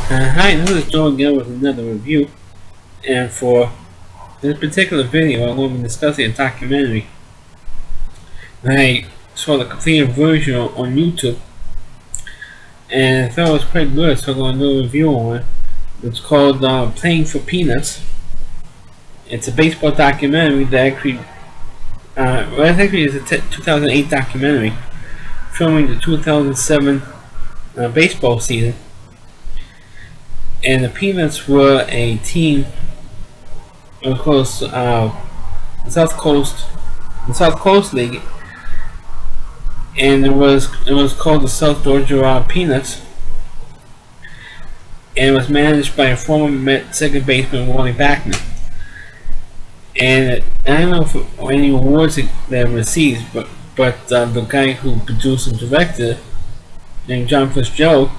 Hi, this is Joe again with another review, and for this particular video I'm going to be discussing a documentary. I saw the completed version on YouTube, and I thought it was quite good, so I'm going to do a review on it. It's called Playing for Peanuts. It's a baseball documentary that actually, it's a 2008 documentary filming the 2007 baseball season. And the Peanuts were a team, of course, the South Coast League, and it was called the South Georgia Peanuts, and it was managed by a former Met second baseman, Wally Backman. And I don't know if any awards that received, but the guy who produced and directed it, named John Fritzgerald,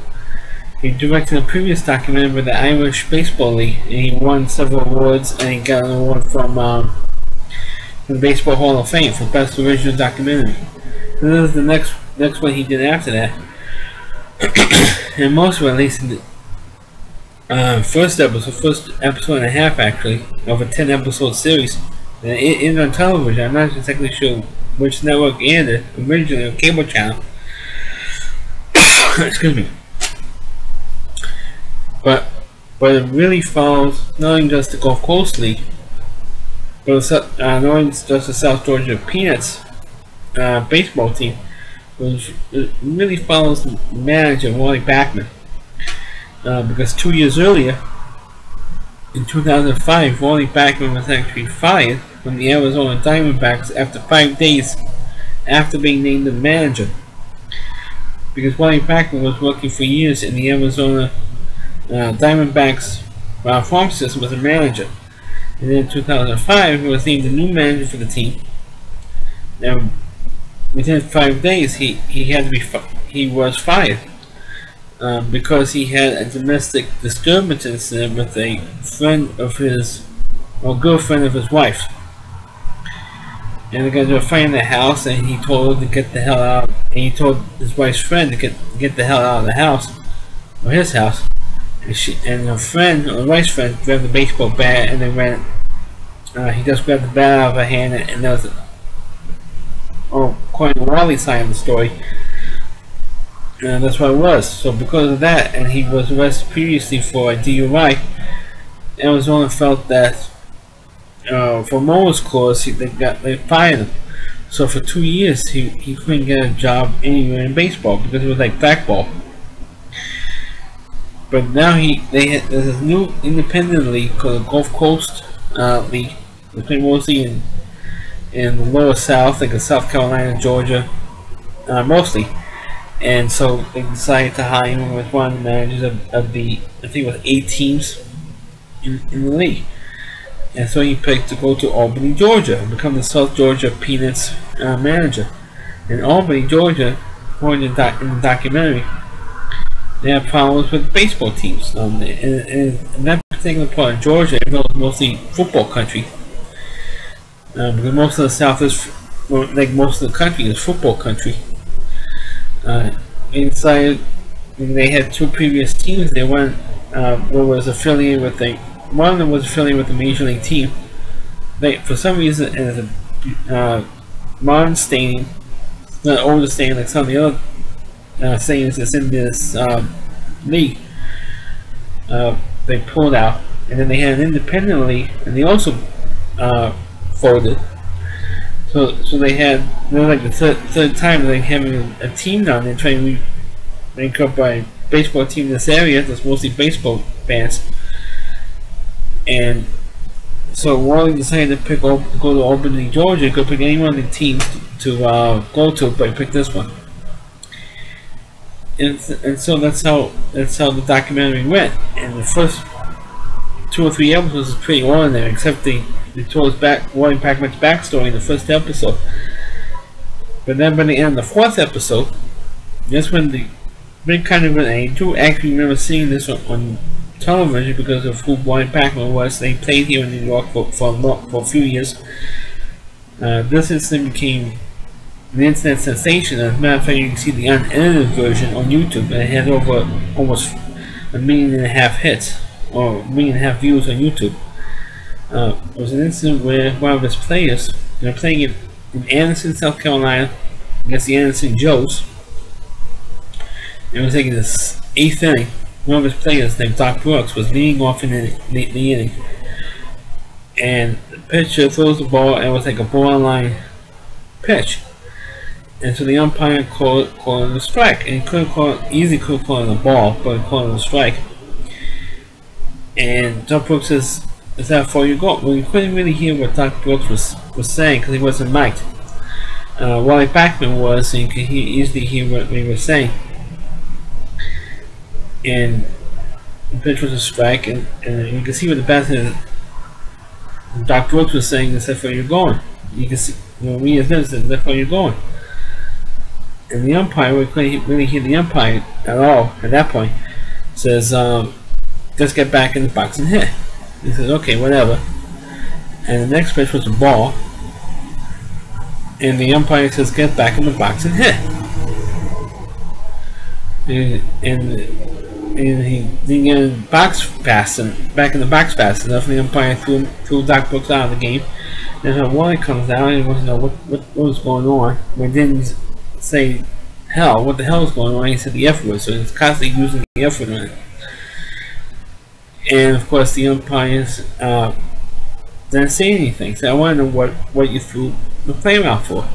he directed a previous documentary with the Irish Baseball League, and he won several awards, and he got an award from the Baseball Hall of Fame for Best Original Documentary. This is the next one he did after that. And most of it, at least in the first episode and a half actually, of a 10-episode series. And it is on television. I'm not exactly sure which network aired it, originally a cable channel. Excuse me. But it really follows not only just the Gulf Coast League, but not only just the South Georgia Peanuts baseball team, which it really follows the manager, Wally Backman. Because 2 years earlier, in 2005, Wally Backman was actually fired from the Arizona Diamondbacks after 5 days after being named the manager. Because Wally Backman was working for years in the Arizona Diamondbacks farm system as a manager, and then in 2005 he was named the new manager for the team. Now, within 5 days, he was fired because he had a domestic disturbance incident with a friend of his, or girlfriend of his wife, and the guys were fighting the house, and he told her to get the hell out. And he told his wife's friend to get the hell out of the house, or his house. And her friend, or the wife's friend, grabbed the baseball bat and they ran. He just grabbed the bat out of her hand, and that was, according to Wally's side of the story, that's what it was. So because of that, and he was arrested previously for a DUI, Arizona felt that for Mo's clause, they fired him. So for 2 years, he couldn't get a job anywhere in baseball because it was like blackball. But now there's this new independent league called the Gulf Coast League. They play mostly in the lower South, like in South Carolina, Georgia, mostly. And so they decided to hire him with one of the managers of the, I think it was 8 teams in the league. And so he picked to go to Albany, Georgia, and become the South Georgia Peanuts manager. In Albany, Georgia, according to in the documentary, they have problems with baseball teams. And in that particular part of Georgia, it was mostly football country. Because most of the South is, like most of the country, is football country. Inside, they had 2 previous teams. They went, was affiliated with one of them was affiliated with the Major League team. For some reason, as a modern stadium, not older stadium like some of the other stadiums that's in this league, they pulled out, and then they had an independent league, and they also folded. So they were like the third time they having a team down there trying to make up a baseball team in this area that's mostly baseball fans. And so Wally decided to go to Albany, Georgia. He could pick any one of the teams to go to, but he picked this one. And so that's how the documentary went. And the first 2 or 3 episodes is pretty ordinary, except they told us Wally Backman's backstory in the first episode. But then by the end of the 4th episode, that's when the big kind of event. I do actually remember seeing this on television because of who Wally Backman was. They played here in New York for a few years. This incident became an internet sensation. As a matter of fact, you can see the unedited version on YouTube, and it has over almost 1.5 million hits, or 1.5 million views on YouTube. It was an incident where one of his players, they were playing in Anderson, South Carolina, against the Anderson Joes. It was like this 8th inning. One of his players, named Doc Brooks, was leading off in the inning, and the pitcher throws the ball, and it was like a borderline pitch. And so the umpire called it a strike, and he couldn't call it, easily could call it a ball, but he called it a strike. And Doc Brooks says, "Is that for you go?" Well, you couldn't really hear what Doc Brooks was saying because he wasn't mic'd. Wally Backman was, so you could easily hear what he was saying. And the pitch was a strike, and you can see what the batsman, Doc Brooks, was saying, "Is that where you're going?" You can see, we as listeners, "Is that where you're going?" And the umpire, we couldn't really hear the umpire at all at that point, says, "Just get back in the box and hit." He says, "Okay, whatever." And the next pitch was a ball, and the umpire says, "Get back in the box and hit." And he didn't get in the box fast back in the box fast enough, and the umpire threw Doc Brooks out of the game. And so Wally comes out and he wants to know what was going on. But didn't say hell, what the hell is going on? He said the F word, so he's constantly using the F word on it. And of course the umpires didn't say anything. So I want to know what you threw the player out for.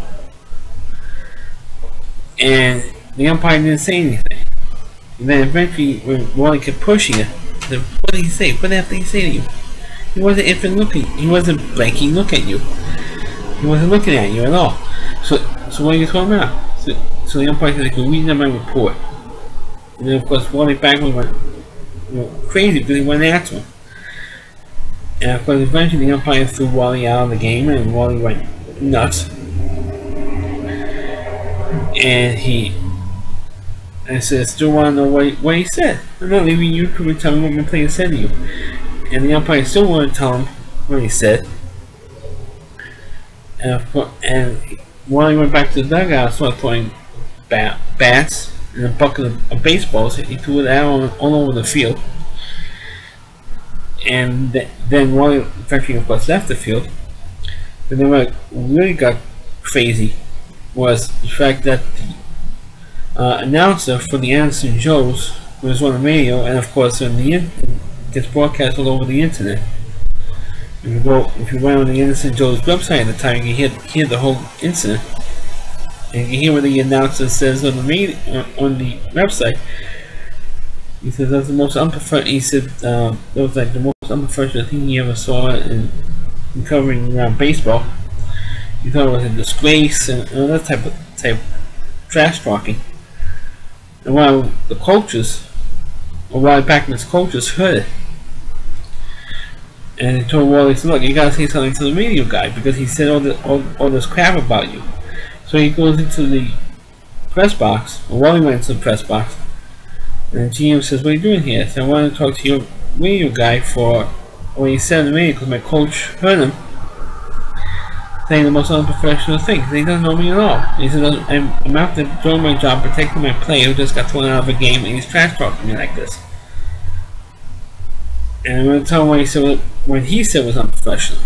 And the umpire didn't say anything. And then eventually, when Wally kept pushing it, said, "What did he say? What the hell did he say to you?" He wasn't even looking. He wasn't blanking look at you. He wasn't looking at you at all. So what are you talking about? So the umpire said, "Read my report." And then of course Wally Backman went crazy because he went after him. And of course eventually the umpire threw Wally out of the game, and Wally went nuts. And I said, "Still want to know what he said. I'm not leaving you to tell me what my player said to you." And the umpire still wanted to tell him what he said. And Wally went back to the dugout and started throwing bats and a bucket of baseballs. He threw it out all over the field. And then Wally eventually, of course, left the field. But then what really got crazy was the fact that the announcer for the Anderson Joes was on the radio, and of course it gets broadcast all over the internet. If you went on the Anderson Joes website at the time, you can hear the whole incident, and you hear what the announcer says on the website. He says that's the most unprofessional. He said that was like the most unprofessional thing he ever saw in covering baseball. He thought it was a disgrace and all that type of trash talking. And one of the coaches, or Wally Backman's coaches, heard it. And he told Wally, "Look, you gotta say something to the radio guy because he said all this crap about you." So he goes into the press box, or Wally went into the press box, and the GM says, "What are you doing here?" I said, "I want to talk to your radio guy for what he said on the radio because my coach heard him saying the most unprofessional things. He doesn't know me at all." He said, I'm out there doing my job, protecting my player who just got thrown out of a game, and he's trash talking me like this." And I'm going to tell him what he said was unprofessional.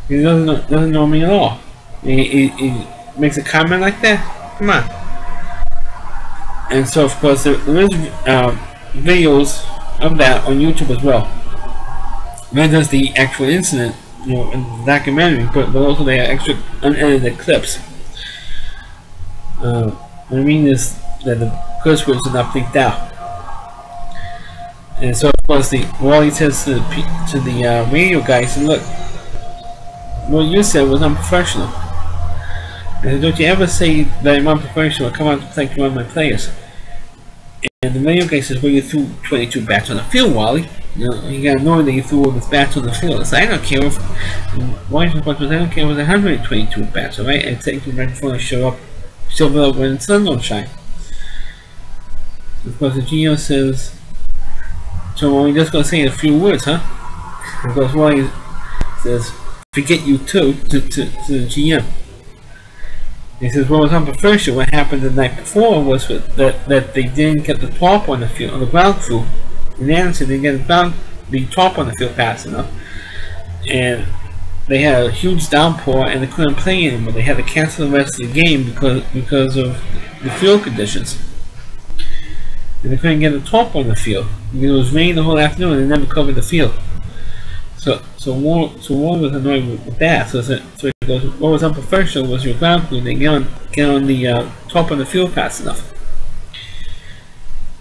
He doesn't know me at all. He makes a comment like that? Come on. And so of course there is videos of that on YouTube as well. That does the actual incident, in the documentary, but also they are extra unedited clips. What I mean is that the curse words are not bleeped out. And so of course Wally says to the radio guy, he said, "Look, what you said was unprofessional. And don't you ever say that I'm unprofessional or come out to protect one of my players." And the radio guy says, "Well, you threw 22 bats on the field, Wally. You got to know that you threw all these bats on the field." I said, "I don't care if I don't care if it was 122 bats, alright? I take them right before I show up when the sun don't shine." Of course the GM says, "So we're just gonna say a few words, huh?" Of course Wally says, "Forget you too," to the GM. He says what was unprofessional, what happened the night before was that they didn't get the top on the field, on the ground crew. And Anderson didn't get the top on the field fast enough. And they had a huge downpour and they couldn't play anymore. They had to cancel the rest of the game because of the field conditions. And they couldn't get the top on the field because it was raining the whole afternoon and they never covered the field. So Warren was annoyed with that. So he goes, what was unprofessional was your ground crew. They get on the top of the field fast enough.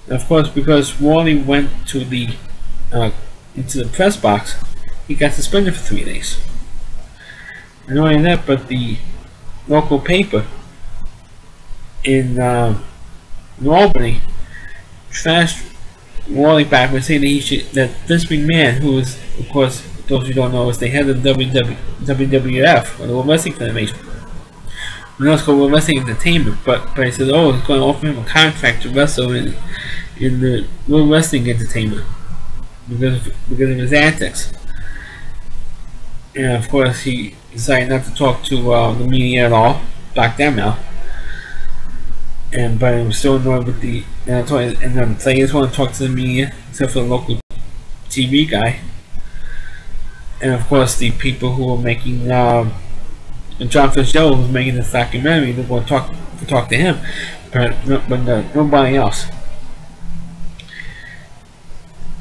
And of course, because Wally went to the into the press box, he got suspended for 3 days. And not only that, but the local paper in Albany trashed Wally back and saying that this big man, who is, of course, those who don't know, is the head of the WWF, or the World Wrestling Federation. And that's called World Wrestling Entertainment, but he said, oh, it's going to offer him a contract to wrestle in the World Wrestling Entertainment because of his antics. And of course, he decided not to talk to the media at all, back then now. But he was still annoyed with the and then players want to talk to the media, except for the local TV guy. And of course, the people who were making John Fritzgerald was making this documentary, they want to talk to him, but nobody else.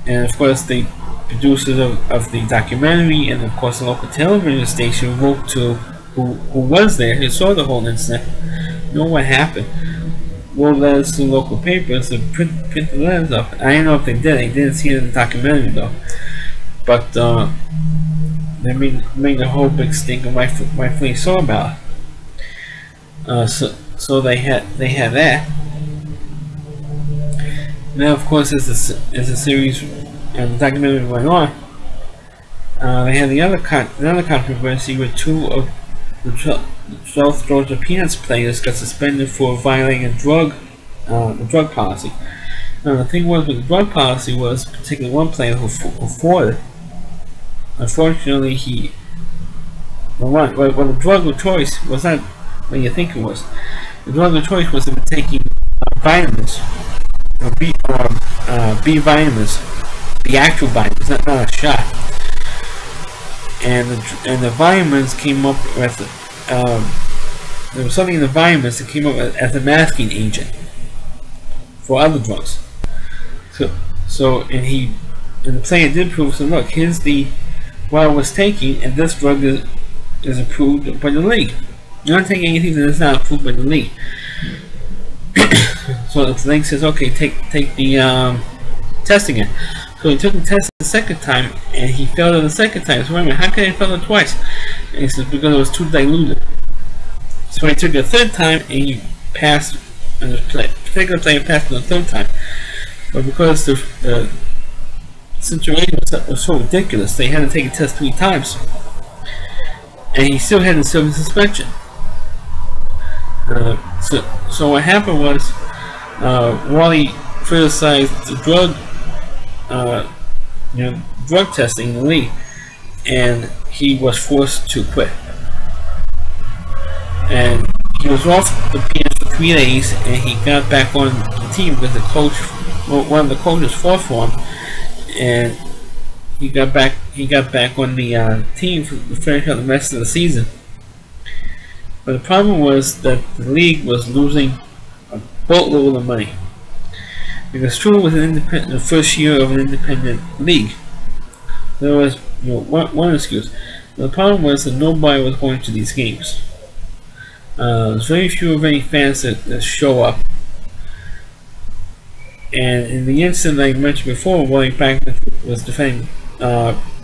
And of course, the producers of the documentary and of course the local television station wrote to who was there, who saw the whole incident, know what happened. Wrote letters to the local papers to print the letters up. I don't know if they did. I didn't see it in the documentary though. But they made a whole big stink and rightfully so about it. So they had that. Now, of course, as the series and the documentary went on, they had another controversy where 2 of the South Georgia Peanuts players got suspended for violating the drug policy. Now, the thing was with the drug policy was, particularly one player who fought it. Unfortunately, the drug of choice was not what you think it was. The drug of choice was taking vitamins. B vitamins, the actual vitamins, not a shot. And the vitamins came up with there was something in the vitamins that came up as a masking agent for other drugs. And the player did prove. So look, here's what I was taking, and this drug is approved by the league. You're not taking anything that is not approved by the league. So the league says, okay, take the testing it. So he took the test the second time, and he failed it the second time. So wait a minute, how can I fail it twice? And he says, because it was too diluted. So he took it the third time, and he passed, and the particular player passed it the third time. But because the situation was so ridiculous, they had to take a test 3 times. And he still had to serve a suspension. So what happened was, Wally criticized the drug testing in the league, and he was forced to quit. And he was off the Peanuts for 3 days, and he got back on the team because one of the coaches fought for him, and he got back on the team to finish out the rest of the season. But the problem was that the league was losing a boatload of money. Because True was the first year of an independent league. There was one excuse. The problem was that nobody was going to these games. There's very few of any fans that show up. And in the incident I mentioned before, Wally Backman was defending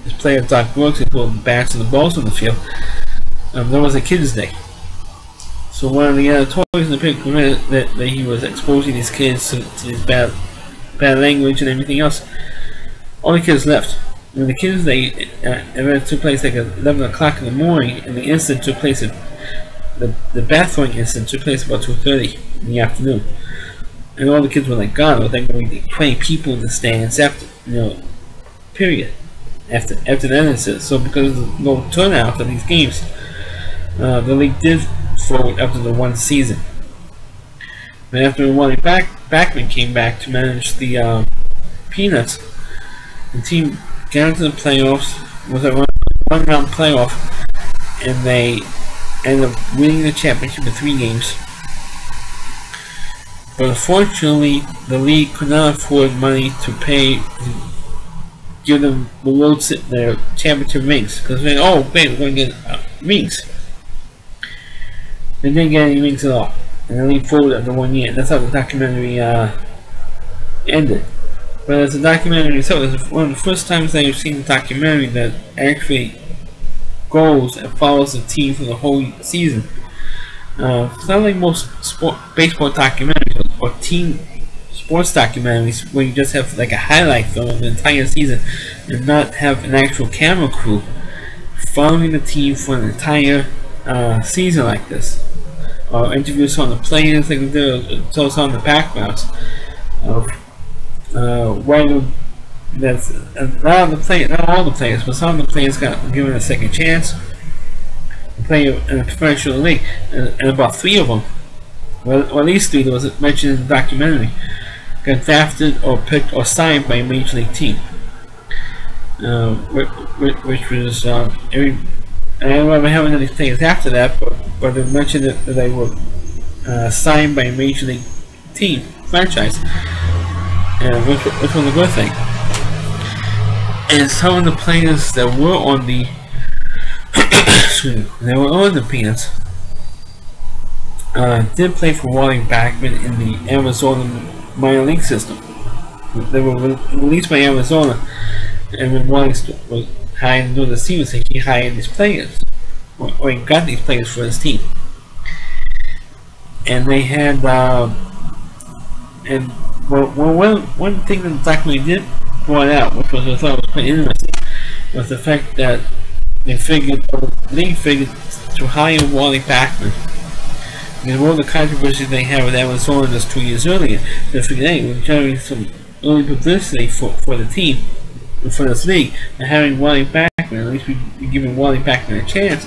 his player Doc Brooks and pulled the bats and the balls on the field. There was a kids' day. So one of the toys in the picture that he was exposing these kids to his bad language and everything else. All the kids left. And the kids' day event took place like at 11 o'clock in the morning, and the incident took place at the bath-throwing incident took place about 2:30 in the afternoon. And all the kids were like, God, I think there would be 20 people in the stands after, period. After that incident. So because of the low turnout of these games, the league did folded after the one season. But after Wally Backman came back to manage the Peanuts, the team got into the playoffs, was a one-round playoff, and they ended up winning the championship in 3 games. But unfortunately, the league could not afford money to give them their championship rings, because they oh wait, we're going to get rings. They didn't get any rings at all, and the league folded after 1 year. That's how the documentary ended. But as a documentary itself, it's one of the first times that I've seen a documentary that actually goes and follows the team for the whole season. It's not like most baseball documentaries or team sports documentaries where you just have like a highlight film of the entire season and not have an actual camera crew following the team for an entire season like this. Or interview some of the players, like they do, tell some of the backgrounds of why that's not all the players, but some of the players got given a second chance to play in a professional league, and about 3 of them, well, at least 3 that was mentioned in the documentary, got drafted or picked or signed by a major league team, which was every. I don't remember having any players after that, but they mentioned that they were signed by a major league team franchise, which was a good thing. And some of the players that were on the Peanuts did play for Wally Backman in the Arizona minor league system. They were released by Arizona, and when Wally was hired to do the season, he hired these players, or he got these players for his team. And they had, one thing that the documentary did point out, which I thought was quite interesting, was the fact that the league figured to hire Wally Backman. Because one of the controversies they had with Arizona just 2 years earlier, they figured, hey, we're generating some early publicity for the team, for this league, and having Wally Backman, at least we're giving Wally Backman a chance.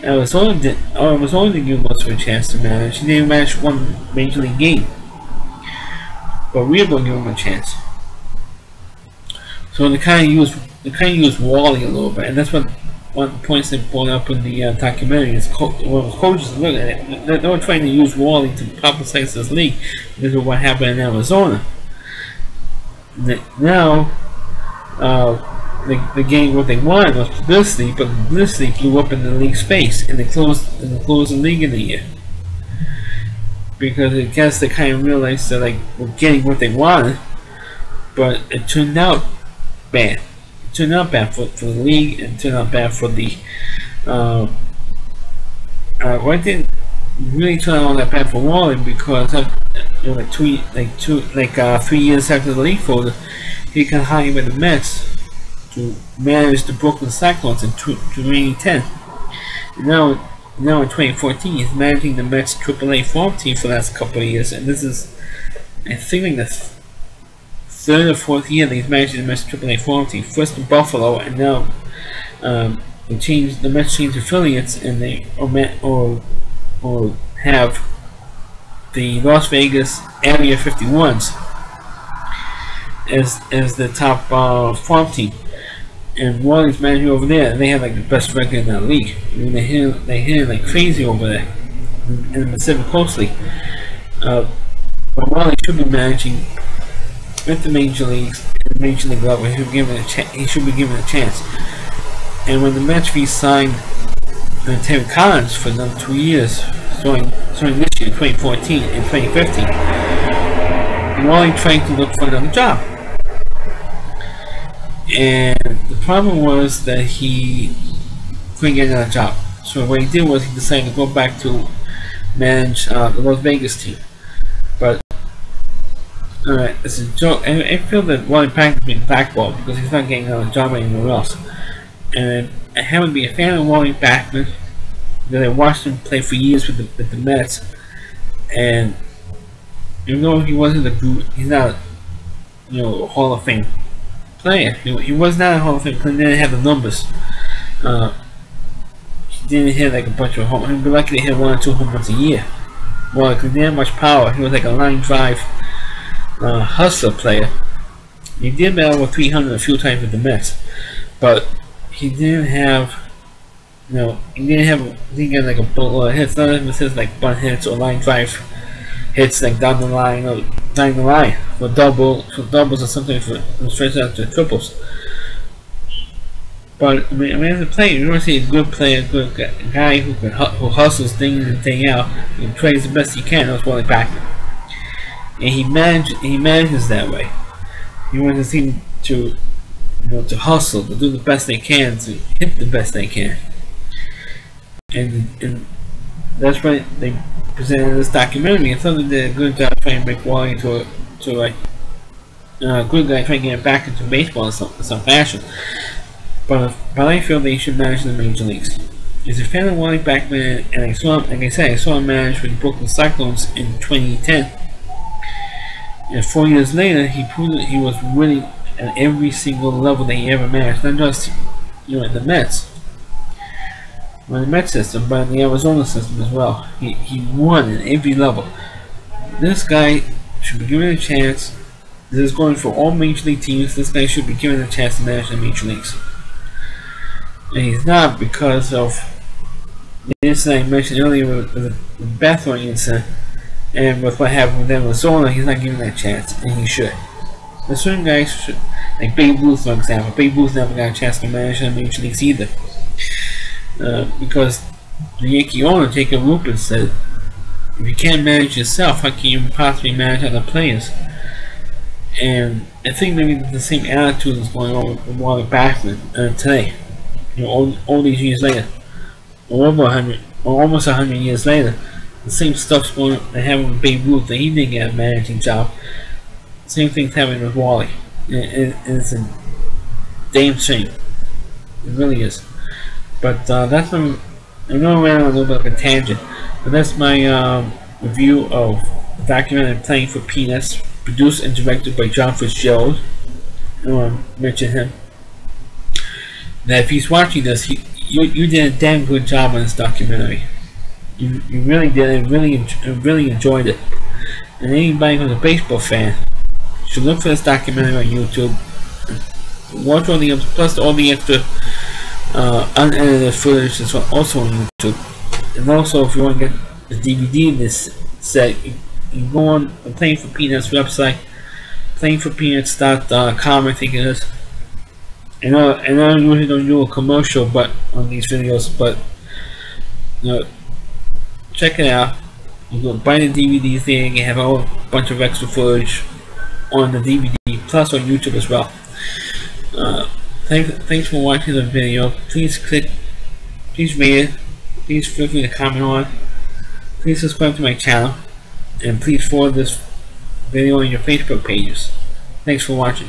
Arizona didn't give much of a chance to manage. He didn't manage one major league game, but we're going to give him a chance. So they kind of used Wally a little bit, and that's what one of the points they brought up in the documentary is when coaches look at it, they were trying to use Wally to publicize this league because of what happened in Arizona. Now, the game, what they wanted was publicity, but publicity blew up in the league space, and they closed the league in a year. Because I guess they kind of realized that like we're getting what they wanted, but it turned out bad. It turned out bad for the league, and it turned out bad for the well, it didn't really turn out all that bad for Wally, because you know, 3 years after the league folded, he got hired by the Mets to manage the Brooklyn Cyclones in 2010. And now in 2014, he's managing the Mets AAA farm team for the last couple of years, and this is, I think, like the 3rd or 4th year that he's managing the Mets AAA farm team. First in Buffalo, and now the Mets changed affiliates, and they or have the Las Vegas Area 51s as the top farm team. And Wally's managing over there, and they have like the best record in that league. I mean, they hit it like crazy over there in the Pacific Coast League. But Wally should be managing with the major leagues, and the major league level. He should be given a chance. And when the Mets re-signed Terry Collins for another 2 years, starting this year, 2014 and 2015, Wally tried to look for another job. And the problem was that he couldn't get another job. So what he did was he decided to go back to manage the Las Vegas team. But it's a joke. I feel that Wally Backman is being blackballed because he's not getting another job anywhere else. And I happen to be a fan of Wally Backman, because I watched him play for years with the Mets. And even though he wasn't he's not, a Hall of Fame player. He was not a Hall of Fame player. He didn't have the numbers. didn't hit like a bunch of home. He'd be lucky to hit 1 or 2 home runs a year. Well, because he didn't have much power. He was like a line drive hustler player. He did bat over 300 a few times with the Mets, but he didn't have, he didn't get like a bullet hits. None of his like bunt hits or line drive hits like down the line or down the line for doubles or something for straight out to triples. But I mean, as a player, you want to see a good player, a good guy who hustles day in and day out and plays the best he can. That's Wally Backman, and he manages that way. You want to see him to hustle, to do the best they can, to hit the best they can, and that's why they presented this documentary. And something did a good job trying to make Wally to like a good guy trying to get back into baseball in some fashion. But I feel they should manage the major leagues. As a fan of Wally Backman, and I saw him, like I said, I saw him manage with the Brooklyn Cyclones in 2010. And 4 years later, he proved that he was winning at every single level that he ever managed. Not just, in the Mets, or the Mets system, but in the Arizona system as well. He won at every level. This guy should be given a chance. This is going for all major league teams. This guy should be given a chance to manage the major leagues. And he's not, because of the incident I mentioned earlier with the bathroom incident, and with what happened with Arizona. He's not given that chance, and he should. There's certain guys should, like Babe Ruth, for example. Babe Ruth never got a chance to manage the major leagues either, because the Yankee owner, Jacob Ruppert, said, "If you can't manage yourself, how can you possibly manage other players?" And I think maybe the same attitude is going on with Wally Backman today. All these years later, or over 100, or almost 100 years later, the same stuff's going on happening with Babe Ruth, that he didn't get a managing job. Same thing's happening with Wally, and it's a damn shame. It really is. But that's my. I know I ran on a little bit of a tangent, but that's my review of the documentary Playing for Peanuts, produced and directed by John Fritzgerald. I want to mention him. Now, if he's watching this, you did a damn good job on this documentary. You really did. I really enjoyed it. And anybody who's a baseball fan should look for this documentary on YouTube. Watch all the plus all the extra unedited footage that's also on YouTube. And also, if you want to get the DVD in this set, you can go on the Playing for Peanuts website, playingforpeanuts.com, I think it is. And I usually don't do a commercial but on these videos, but check it out. You can buy the DVDs there, and you have a whole bunch of extra footage on the DVD, plus on YouTube as well. Thanks for watching the video. Please rate it, please feel free to comment on it, please subscribe to my channel, and please forward this video on your Facebook pages. Thanks for watching.